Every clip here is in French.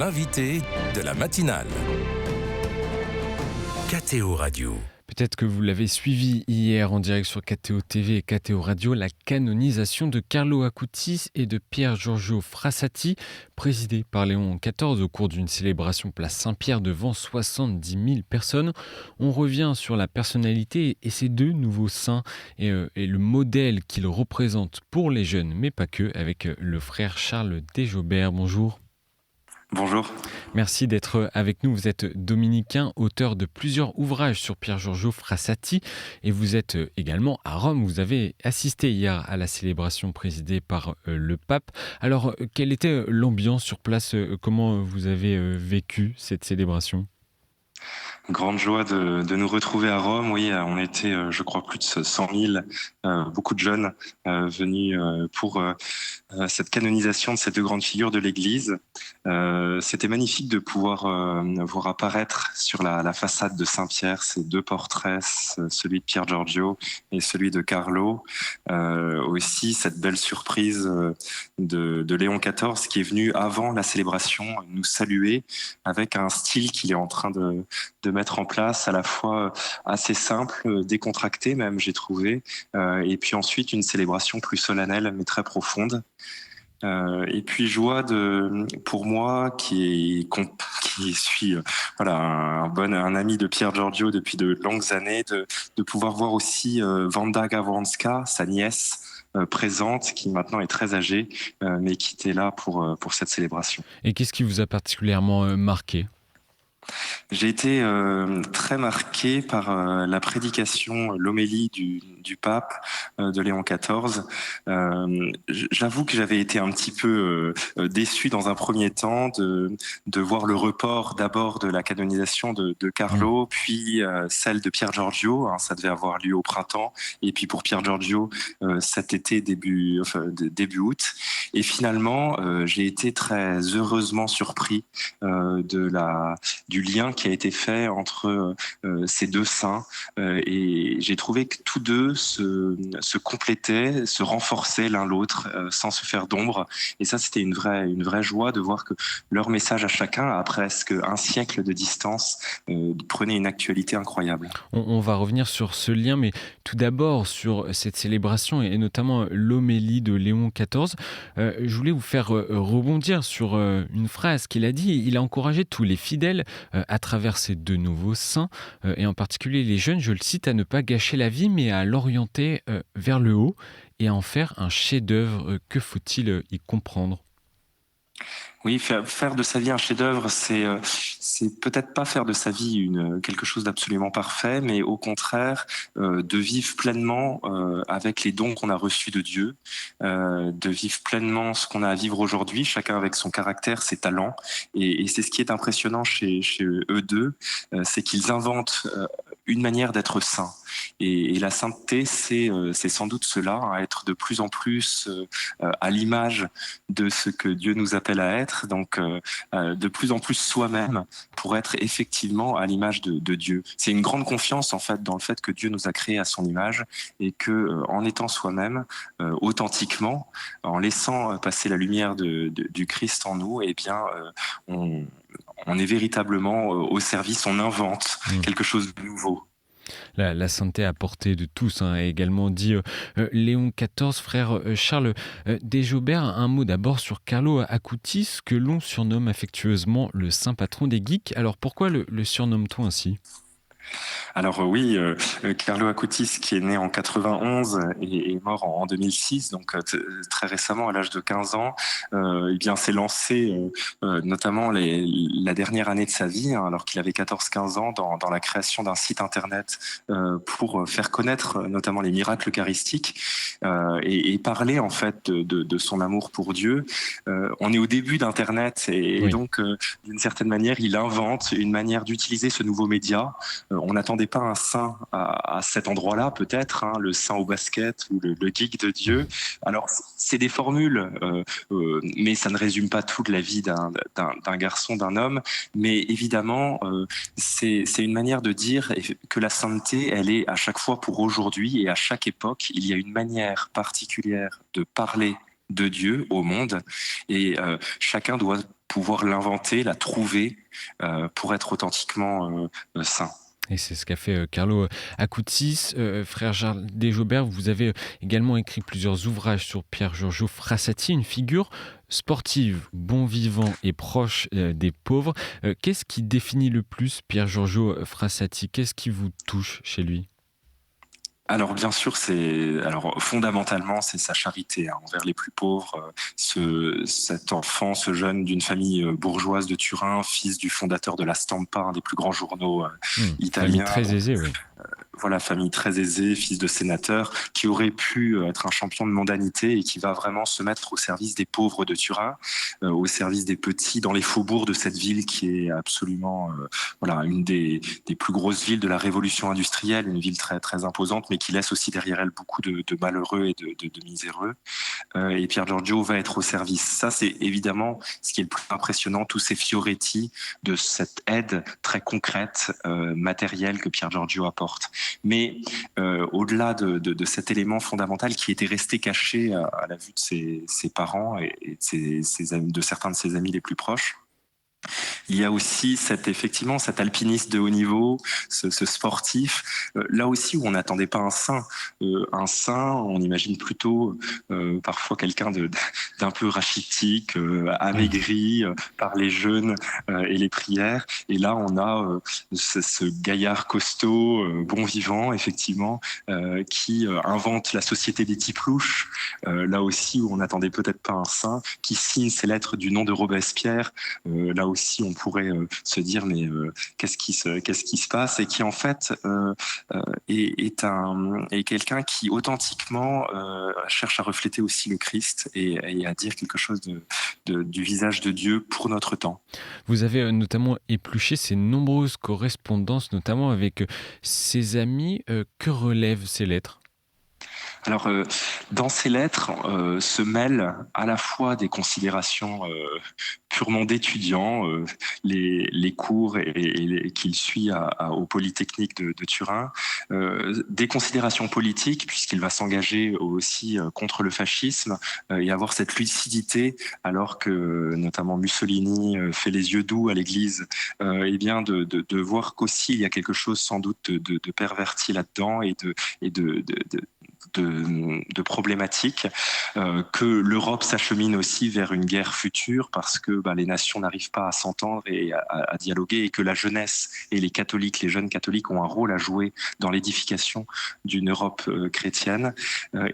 l'invité de la matinale. KTO Radio. Peut-être que vous l'avez suivi hier en direct sur KTO TV et KTO Radio, la canonisation de Carlo Acutis et de Pier Giorgio Frassati, présidée par Léon XIV au cours d'une célébration place Saint-Pierre devant 70 000 personnes. On revient sur la personnalité et ces deux nouveaux saints et le modèle qu'ils représentent pour les jeunes, mais pas que, avec le frère Charles Desjobert. Bonjour. Bonjour. Merci d'être avec nous. Vous êtes dominicain, auteur de plusieurs ouvrages sur Pier Giorgio Frassati et vous êtes également à Rome. Vous avez assisté hier à la célébration présidée par le pape. Alors, quelle était l'ambiance sur place? Comment vous avez vécu cette célébration? Grande joie de nous retrouver à Rome. Oui, on était, je crois, plus de 100 000, beaucoup de jeunes venus pour cette canonisation de ces deux grandes figures de l'Église. C'était magnifique de pouvoir voir apparaître sur la façade de Saint-Pierre ces deux portraits, celui de Pier Giorgio et celui de Carlo. Aussi cette belle surprise de Léon XIV qui est venu avant la célébration nous saluer avec un style qu'il est en train de mettre en place, à la fois assez simple, décontracté même, j'ai trouvé, et puis ensuite une célébration plus solennelle mais très profonde. Et puis joie pour moi qui suis un ami de Pier Giorgio depuis de longues années, de pouvoir voir aussi Wanda Gawronska, sa nièce, présente, qui maintenant est très âgée, mais qui était là pour cette célébration. Et qu'est-ce qui vous a particulièrement marqué ? J'ai été très marqué par la prédication, l'homélie du pape, de Léon XIV. J'avoue que j'avais été un petit peu déçu dans un premier temps de voir le report d'abord de la canonisation de Carlo, puis celle de Pier Giorgio. Ça devait avoir lieu au printemps, et puis pour Pier Giorgio cet été début août. Et finalement, j'ai été très heureusement surpris du lien qui a été fait entre ces deux saints, et j'ai trouvé que tous deux se complétaient, se renforçaient l'un l'autre sans se faire d'ombre, et ça c'était une vraie joie de voir que leur message à chacun, à presque un siècle de distance, prenait une actualité incroyable. On va revenir sur ce lien, mais tout d'abord sur cette célébration et notamment l'homélie de Léon XIV. Je voulais vous faire rebondir sur une phrase qu'il a dit. Il a encouragé tous les fidèles à travers ces deux nouveaux saints, et en particulier les jeunes, je le cite, à ne pas gâcher la vie, mais à l'orienter vers le haut et à en faire un chef-d'œuvre. Que faut-il y comprendre ? Oui, faire de sa vie un chef-d'œuvre, c'est peut-être pas faire de sa vie quelque chose d'absolument parfait, mais au contraire de vivre pleinement avec les dons qu'on a reçus de Dieu, de vivre pleinement ce qu'on a à vivre aujourd'hui, chacun avec son caractère, ses talents, et c'est ce qui est impressionnant chez eux deux, c'est qu'ils inventent une manière d'être saint. Et la sainteté, c'est sans doute cela, être de plus en plus à l'image de ce que Dieu nous appelle à être, donc de plus en plus soi-même pour être effectivement à l'image de Dieu. C'est une grande confiance en fait dans le fait que Dieu nous a créés à son image, et que en étant soi-même authentiquement, en laissant passer la lumière du Christ en nous, eh bien on est véritablement au service, on invente quelque chose de nouveau. La sainteté à portée de tous, a également dit Léon XIV. Frère Charles Desjobert, un mot d'abord sur Carlo Acutis, que l'on surnomme affectueusement le saint patron des geeks. Alors pourquoi le surnomme-t-on ainsi ? Alors oui, Carlo Acutis, qui est né en 91 et est mort en 2006, donc très récemment, à l'âge de 15 ans, eh bien s'est lancé notamment la dernière année de sa vie, alors qu'il avait 14-15 ans, dans la création d'un site internet pour faire connaître notamment les miracles eucharistiques et parler en fait de son amour pour Dieu. On est au début d'Internet, et donc d'une certaine manière, il invente une manière d'utiliser ce nouveau média. On n'attendait pas un saint à cet endroit-là, peut-être, le saint au basket ou le geek de Dieu. Alors, c'est des formules, mais ça ne résume pas toute la vie d'un garçon, d'un homme. Mais évidemment, c'est une manière de dire que la sainteté, elle est à chaque fois pour aujourd'hui, et à chaque époque, il y a une manière particulière de parler de Dieu au monde, et chacun doit pouvoir l'inventer, la trouver pour être authentiquement saint. Et c'est ce qu'a fait Carlo Acutis. Frère Charles Desjobert, vous avez également écrit plusieurs ouvrages sur Pier Giorgio Frassati, une figure sportive, bon vivant et proche des pauvres. Qu'est-ce qui définit le plus Pier Giorgio Frassati? Qu'est-ce qui vous touche chez lui? Alors bien sûr, fondamentalement, c'est sa charité envers les plus pauvres. Cet enfant, ce jeune d'une famille bourgeoise de Turin, fils du fondateur de la Stampa, un des plus grands journaux italiens. Famille très aisée, oui. Voilà, famille très aisée, fils de sénateur, qui aurait pu être un champion de mondanité et qui va vraiment se mettre au service des pauvres de Turin, au service des petits, dans les faubourgs de cette ville qui est absolument une des plus grosses villes de la révolution industrielle, une ville très, très imposante, mais qui laisse aussi derrière elle beaucoup de malheureux et de miséreux. Et Pier Giorgio va être au service. Ça, c'est évidemment ce qui est le plus impressionnant, tous ces fioretti de cette aide très concrète, matérielle que Pier Giorgio apporte. Mais au-delà de cet élément fondamental qui était resté caché à la vue de ses parents et de certains de ses amis les plus proches, il y a aussi cet alpiniste de haut niveau, ce sportif, là aussi où on n'attendait pas un saint. Un saint, on imagine plutôt parfois quelqu'un d'un peu rachitique, amaigri par les jeûnes et les prières. Et là, on a ce gaillard costaud, bon vivant, effectivement, qui invente la société des types louches, là aussi où on n'attendait peut-être pas un saint, qui signe ses lettres du nom de Robespierre, là aussi on pourrait se dire mais qu'est-ce qui se passe, et qui en fait est quelqu'un qui authentiquement cherche à refléter aussi le Christ et à dire quelque chose du visage de Dieu pour notre temps. Vous avez notamment épluché ces nombreuses correspondances, notamment avec ses amis. Que relèvent ces lettres? Alors, dans ces lettres se mêlent à la fois des considérations purement d'étudiants, les cours qu'il suit au Polytechnique de Turin, des considérations politiques, puisqu'il va s'engager aussi contre le fascisme et avoir cette lucidité, alors que notamment Mussolini fait les yeux doux à l'Église, et bien de voir qu'aussi il y a quelque chose sans doute de perverti là-dedans et de problématiques, que l'Europe s'achemine aussi vers une guerre future parce que les nations n'arrivent pas à s'entendre et à dialoguer, et que la jeunesse et les jeunes catholiques ont un rôle à jouer dans l'édification d'une Europe chrétienne,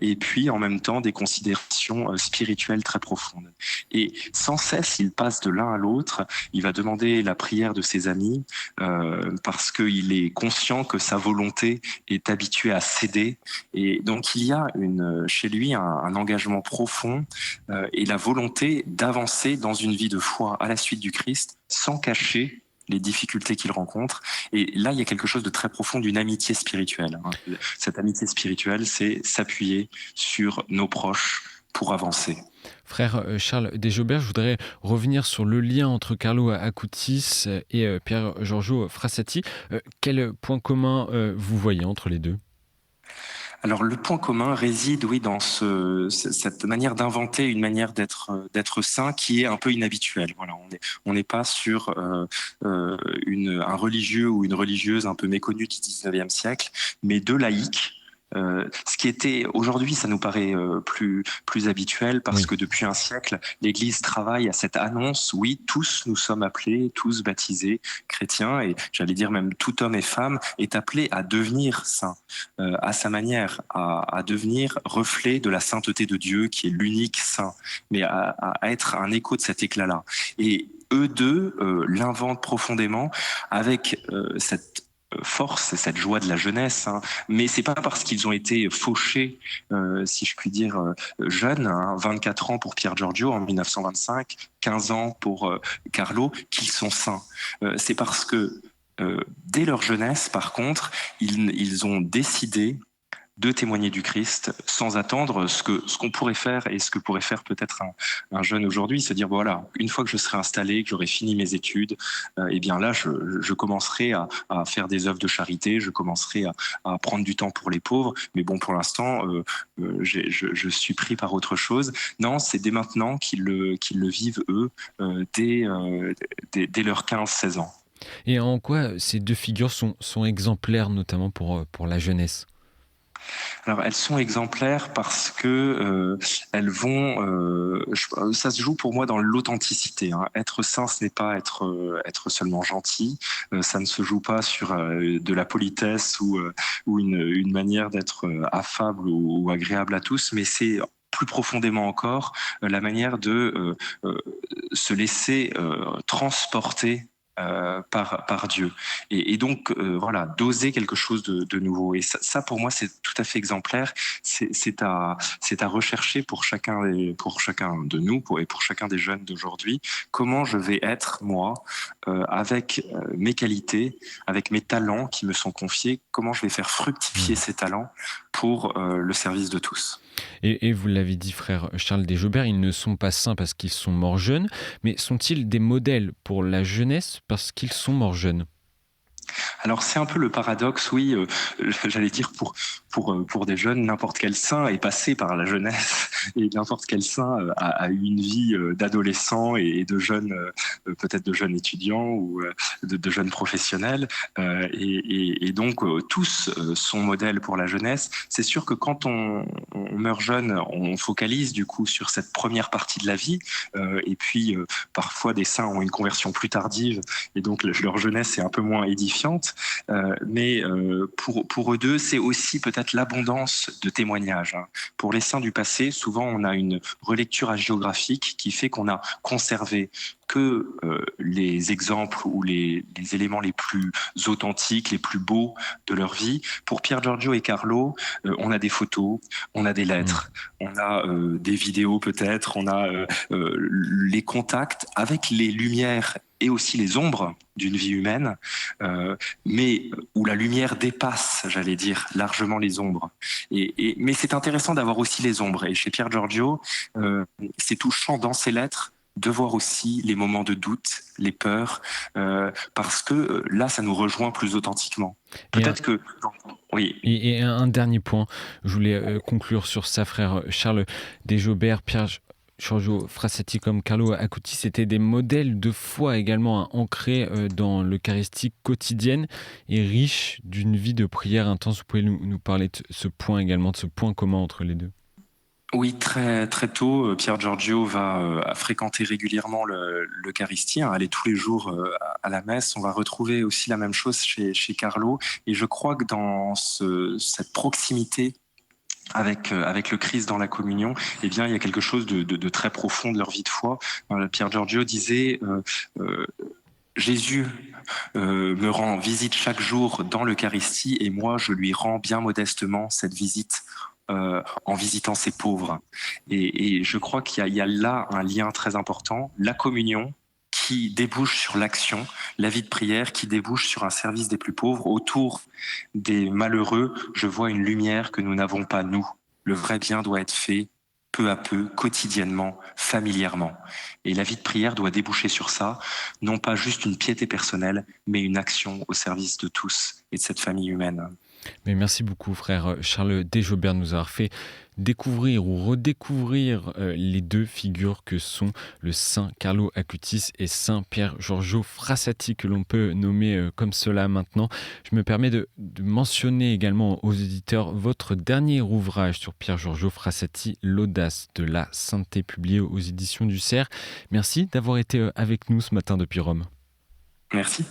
et puis en même temps des considérations spirituelles très profondes. Et sans cesse, il passe de l'un à l'autre. Il va demander la prière de ses amis parce qu'il est conscient que sa volonté est habituée à céder, et donc il y a chez lui un engagement profond et la volonté d'avancer dans une vie de foi à la suite du Christ sans cacher les difficultés qu'il rencontre. Et là, il y a quelque chose de très profond d'une amitié spirituelle. Cette amitié spirituelle, c'est s'appuyer sur nos proches pour avancer. Frère Charles Desjobert, je voudrais revenir sur le lien entre Carlo Acutis et Pier Giorgio Frassati. Quel point commun vous voyez entre les deux? Alors le point commun réside, oui, dans cette manière d'inventer une manière d'être saint qui est un peu inhabituelle. Voilà, on n'est pas sur un religieux ou une religieuse un peu méconnue du 19e siècle, mais deux laïcs. Ce qui était aujourd'hui, ça nous paraît plus habituel parce que depuis un siècle, l'Église travaille à cette annonce. Oui, tous nous sommes appelés, tous baptisés chrétiens, et j'allais dire même tout homme et femme est appelé à devenir saint à sa manière, à devenir reflet de la sainteté de Dieu qui est l'unique saint, mais à être un écho de cet éclat-là. Et eux deux l'inventent profondément avec cette force, cette joie de la jeunesse, mais c'est pas parce qu'ils ont été fauchés, si je puis dire, jeunes, 24 ans pour Pier Giorgio en 1925, 15 ans pour Carlo, qu'ils sont saints. C'est parce que dès leur jeunesse, par contre, ils ont décidé de témoigner du Christ sans attendre ce qu'on pourrait faire et ce que pourrait faire peut-être un jeune aujourd'hui, se dire voilà, une fois que je serai installé, que j'aurai fini mes études, eh bien là je commencerai à faire des œuvres de charité, je commencerai à prendre du temps pour les pauvres, mais bon pour l'instant je suis pris par autre chose. Non, c'est dès maintenant qu'ils le vivent eux, dès leurs 15-16 ans. Et en quoi ces deux figures sont exemplaires, notamment pour la jeunesse? Alors elles sont exemplaires parce que elles vont, ça se joue pour moi dans l'authenticité. Hein. Être saint, ce n'est pas être seulement gentil. Ça ne se joue pas sur de la politesse ou une manière d'être affable ou agréable à tous, mais c'est plus profondément encore la manière de se laisser transporter par Dieu. Et donc, voilà, d'oser quelque chose de nouveau. Et ça, pour moi, c'est tout à fait exemplaire. C'est à rechercher pour chacun de nous et pour chacun des jeunes d'aujourd'hui. Comment je vais être, moi, avec mes qualités, avec mes talents qui me sont confiés, comment je vais faire fructifier ces talents pour le service de tous. Et vous l'avez dit, frère Charles Desjobert, ils ne sont pas saints parce qu'ils sont morts jeunes, mais sont-ils des modèles pour la jeunesse parce qu'ils sont morts jeunes? Alors c'est un peu le paradoxe, oui, j'allais dire pour des jeunes, n'importe quel saint est passé par la jeunesse et n'importe quel saint a eu une vie d'adolescent et de jeunes, peut-être de jeunes étudiants ou de jeunes professionnels, et donc tous sont modèles pour la jeunesse. C'est sûr que quand on meurt jeune, on focalise du coup sur cette première partie de la vie, et puis parfois des saints ont une conversion plus tardive et donc leur jeunesse est un peu moins édifiante. Mais pour eux deux, c'est aussi peut-être l'abondance de témoignages. Hein. Pour les saints du passé, souvent on a une relecture hagiographique qui fait qu'on a conservé que les exemples ou les éléments les plus authentiques, les plus beaux de leur vie. Pour Pier Giorgio et Carlo, on a des photos, on a des lettres, on a des vidéos peut-être, on a les contacts avec les lumières et aussi les ombres d'une vie humaine, mais où la lumière dépasse, j'allais dire, largement les ombres. Mais c'est intéressant d'avoir aussi les ombres. Et chez Pier Giorgio, c'est touchant dans ses lettres de voir aussi les moments de doute, les peurs, parce que là, ça nous rejoint plus authentiquement. Peut-être que... Oui. Et un dernier point, je voulais conclure sur ça, frère Charles Desjobert, Pier Giorgio Frassati comme Carlo Acutis, c'était des modèles de foi également ancrés dans l'Eucharistie quotidienne et riches d'une vie de prière intense. Vous pouvez nous parler de ce point également, de ce point commun entre les deux? Oui, très très tôt, Pier Giorgio va fréquenter régulièrement l'Eucharistie, hein, aller tous les jours à la messe. On va retrouver aussi la même chose chez Carlo. Et je crois que dans cette proximité avec le Christ dans la communion, eh bien, il y a quelque chose de très profond de leur vie de foi. Pier Giorgio disait Jésus me rend visite chaque jour dans l'Eucharistie et moi, je lui rends bien modestement cette visite en visitant ces pauvres. Et je crois qu'il y a là un lien très important, la communion qui débouche sur l'action, la vie de prière qui débouche sur un service des plus pauvres. Autour des malheureux, je vois une lumière que nous n'avons pas, nous. Le vrai bien doit être fait peu à peu, quotidiennement, familièrement. Et la vie de prière doit déboucher sur ça, non pas juste une piété personnelle, mais une action au service de tous et de cette famille humaine. Mais merci beaucoup, frère Charles Desjobert, de nous avoir fait découvrir ou redécouvrir les deux figures que sont le saint Carlo Acutis et saint Pier Giorgio Frassati, que l'on peut nommer comme cela maintenant. Je me permets de mentionner également aux éditeurs votre dernier ouvrage sur Pier Giorgio Frassati, L'audace de la sainteté, publié aux éditions du Cerf. Merci d'avoir été avec nous ce matin depuis Rome. Merci.